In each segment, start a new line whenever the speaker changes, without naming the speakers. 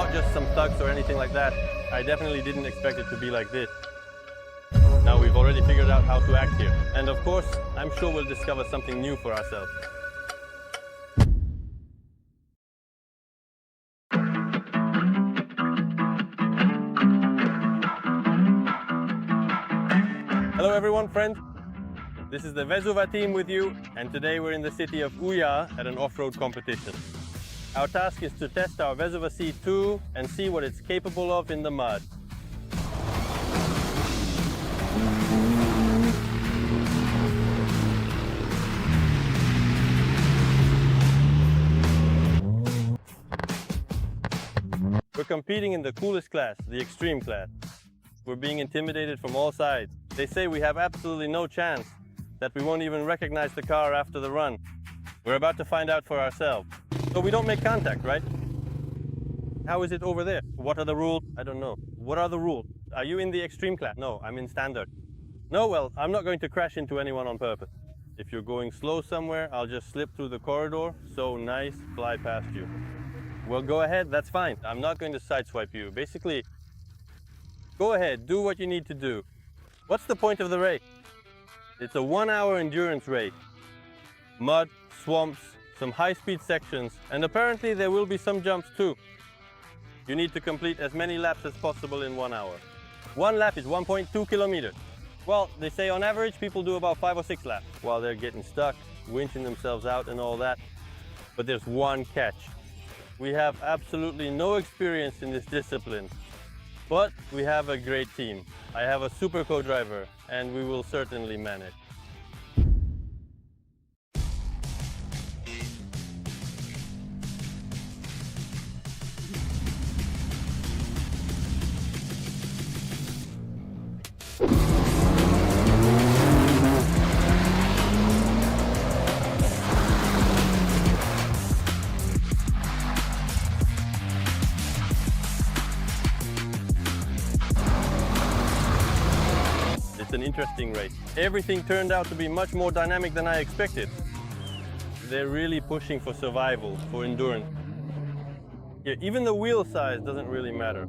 not just some thugs or anything like that. I definitely didn't expect it to be like this. Now we've already figured out how to act here. And of course, I'm sure we'll discover something new for ourselves. Hello everyone, friend. This is the Visuva team with you, and today we're in the city of Uja at an off-road competition. Our task is to test our Visuva S2 and see what it's capable of in the mud. We're competing in the coolest class, the extreme class. We're being intimidated from all sides. They say we have absolutely no chance, that we won't even recognize the car after the run. We're about to find out for ourselves. So we don't make contact, right? How is it over there? What are the rules? I don't know. What are the rules? Are you in the extreme class? No, I'm in standard. No, well, I'm not going to crash into anyone on purpose. If you're going slow somewhere, I'll just slip through the corridor, so nice, fly past you. Well, go ahead, that's fine. I'm not going to sideswipe you. Basically, go ahead, do what you need to do. What's the point of the race? It's a 1-hour endurance race. Mud, swamps, some high-speed sections, and apparently there will be some jumps too. You need to complete as many laps as possible in 1 hour. One lap is 1.2 kilometers. Well, they say on average people do about 5 or 6 laps while they're getting stuck, winching themselves out and all that. But there's one catch. We have absolutely no experience in this discipline, but we have a great team. I have a super co-driver, and we will certainly manage. It's an interesting race. Everything turned out to be much more dynamic than I expected. They're really pushing for survival, for endurance. Yeah, even the wheel size doesn't really matter.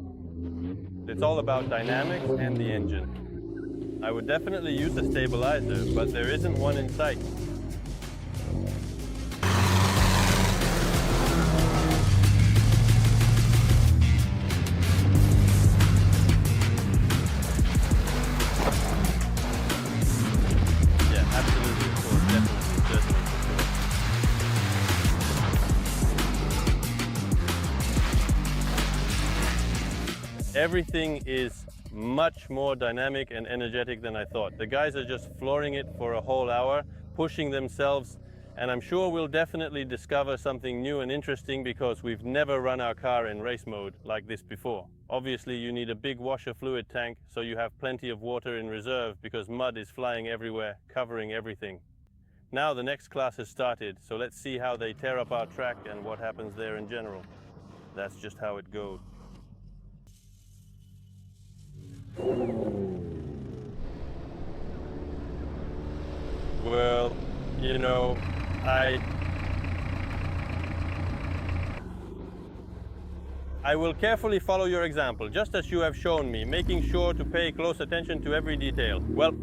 It's all about dynamics and the engine. I would definitely use a stabilizer, but there isn't one in sight. Everything is much more dynamic and energetic than I thought. The guys are just flooring it for a whole hour, pushing themselves, and I'm sure we'll definitely discover something new and interesting because we've never run our car in race mode like this before. Obviously, you need a big washer fluid tank so you have plenty of water in reserve because mud is flying everywhere, covering everything. Now the next class has started, so let's see how they tear up our track and what happens there in general. That's just how it goes. Well, you know, I will carefully follow your example, just as you have shown me, making sure to pay close attention to every detail. Well,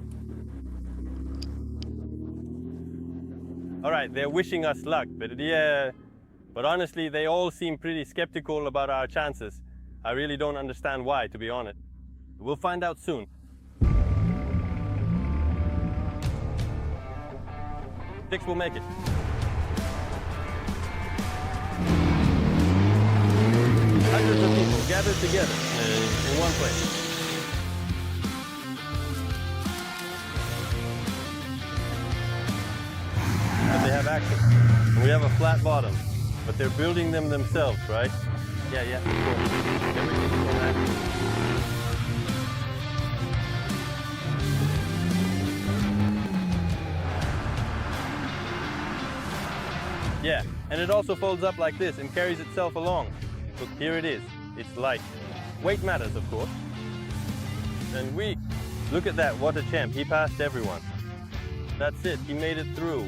all right, they're wishing us luck, but honestly, they all seem pretty skeptical about our chances. I really don't understand why, to be honest. We'll find out soon. Six will make it. Hundreds of people gathered together in one place. But they have access. And we have a flat bottom. But they're building them themselves, right? Yeah, of course. Everything's so natural. Yeah, and it also folds up like this and carries itself along. Look, here it is. It's light. Weight matters, of course. And look at that, what a champ. He passed everyone. That's it, he made it through.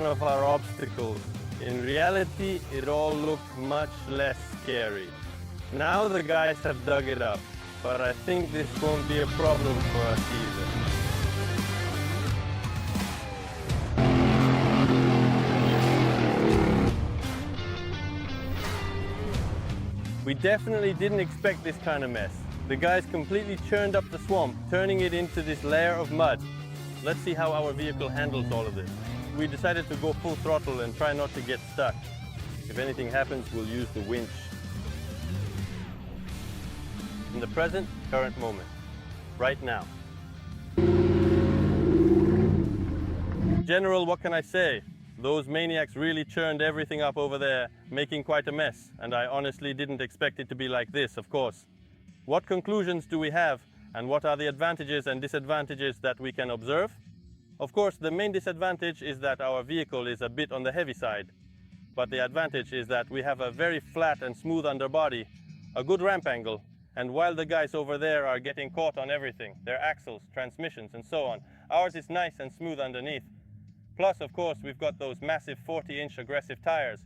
one of our obstacles. In reality, it all looked much less scary. Now the guys have dug it up, but I think this won't be a problem for us either. We definitely didn't expect this kind of mess. The guys completely churned up the swamp, turning it into this layer of mud. Let's see how our vehicle handles all of this. We decided to go full throttle and try not to get stuck. If anything happens, we'll use the winch. In the present, current moment. Right now. General, what can I say? Those maniacs really churned everything up over there, making quite a mess, and I honestly didn't expect it to be like this, of course. What conclusions do we have, and what are the advantages and disadvantages that we can observe? Of course, the main disadvantage is that our vehicle is a bit on the heavy side, but the advantage is that we have a very flat and smooth underbody, a good ramp angle, and while the guys over there are getting caught on everything, their axles, transmissions, and so on, ours is nice and smooth underneath. Plus, of course, we've got those massive 40-inch aggressive tires.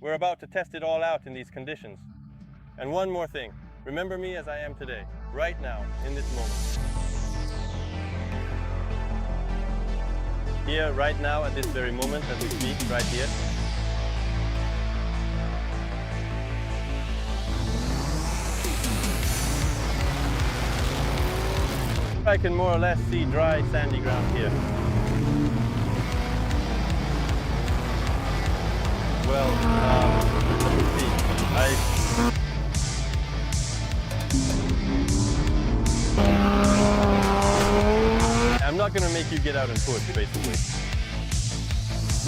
We're about to test it all out in these conditions. And one more thing, remember me as I am today, right now, in this moment. Here, right now, at this very moment, as we speak, right here. I can more or less see dry, sandy ground here. Well, let me see. I'm not going to make you get out and push, basically.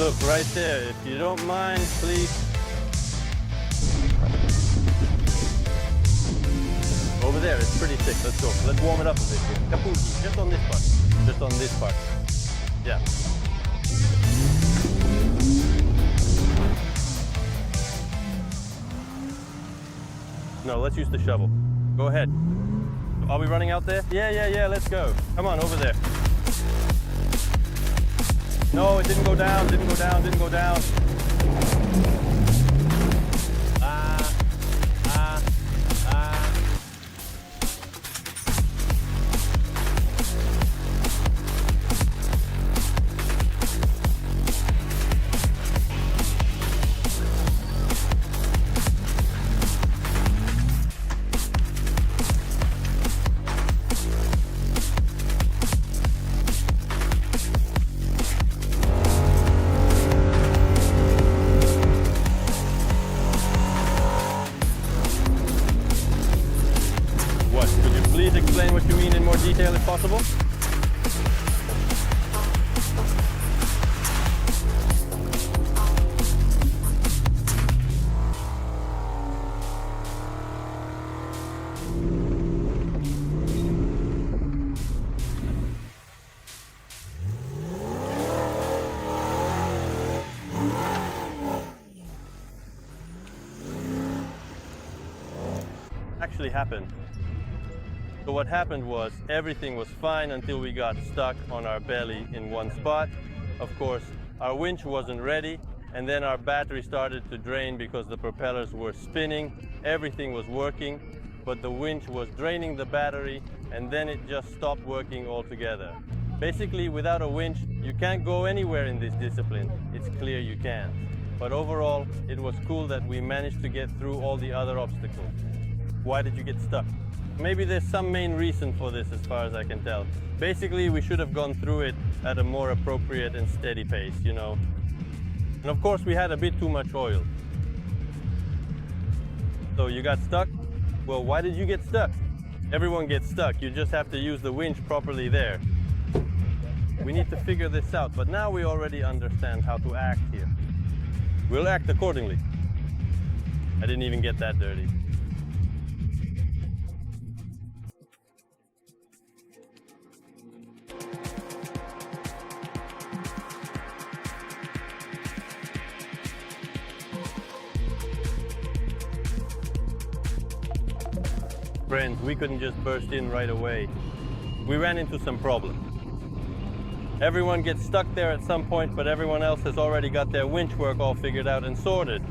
Look, right there. If you don't mind, please. Over there, it's pretty thick. Let's go. Let's warm it up a bit here. Kapuki, just on this part. Just on this part. Yeah. No, let's use the shovel. Go ahead. Are we running out there? Yeah, let's go. Come on, over there. No, it didn't go down, didn't go down. Please explain what you mean in more detail if possible. Actually happened. So what happened was everything was fine until we got stuck on our belly in one spot. Of course, our winch wasn't ready, and then our battery started to drain because the propellers were spinning. Everything was working, but the winch was draining the battery, and then it just stopped working altogether. Basically, without a winch, you can't go anywhere in this discipline. It's clear you can't. But overall, it was cool that we managed to get through all the other obstacles. Why did you get stuck? Maybe there's some main reason for this as far as I can tell. Basically, we should have gone through it at a more appropriate and steady pace, you know. And of course, we had a bit too much oil. So you got stuck? Well, why did you get stuck? Everyone gets stuck. You just have to use the winch properly there. We need to figure this out, but now we already understand how to act here. We'll act accordingly. I didn't even get that dirty. Friends, we couldn't just burst in right away. We ran into some problems. Everyone gets stuck there at some point, but everyone else has already got their winch work all figured out and sorted.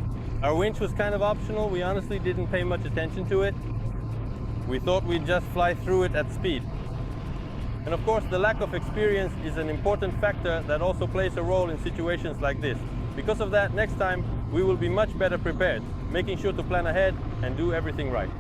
Our winch was kind of optional. We honestly didn't pay much attention to it. We thought we'd just fly through it at speed. And of course, the lack of experience is an important factor that also plays a role in situations like this. Because of that, next time we will be much better prepared, making sure to plan ahead and do everything right.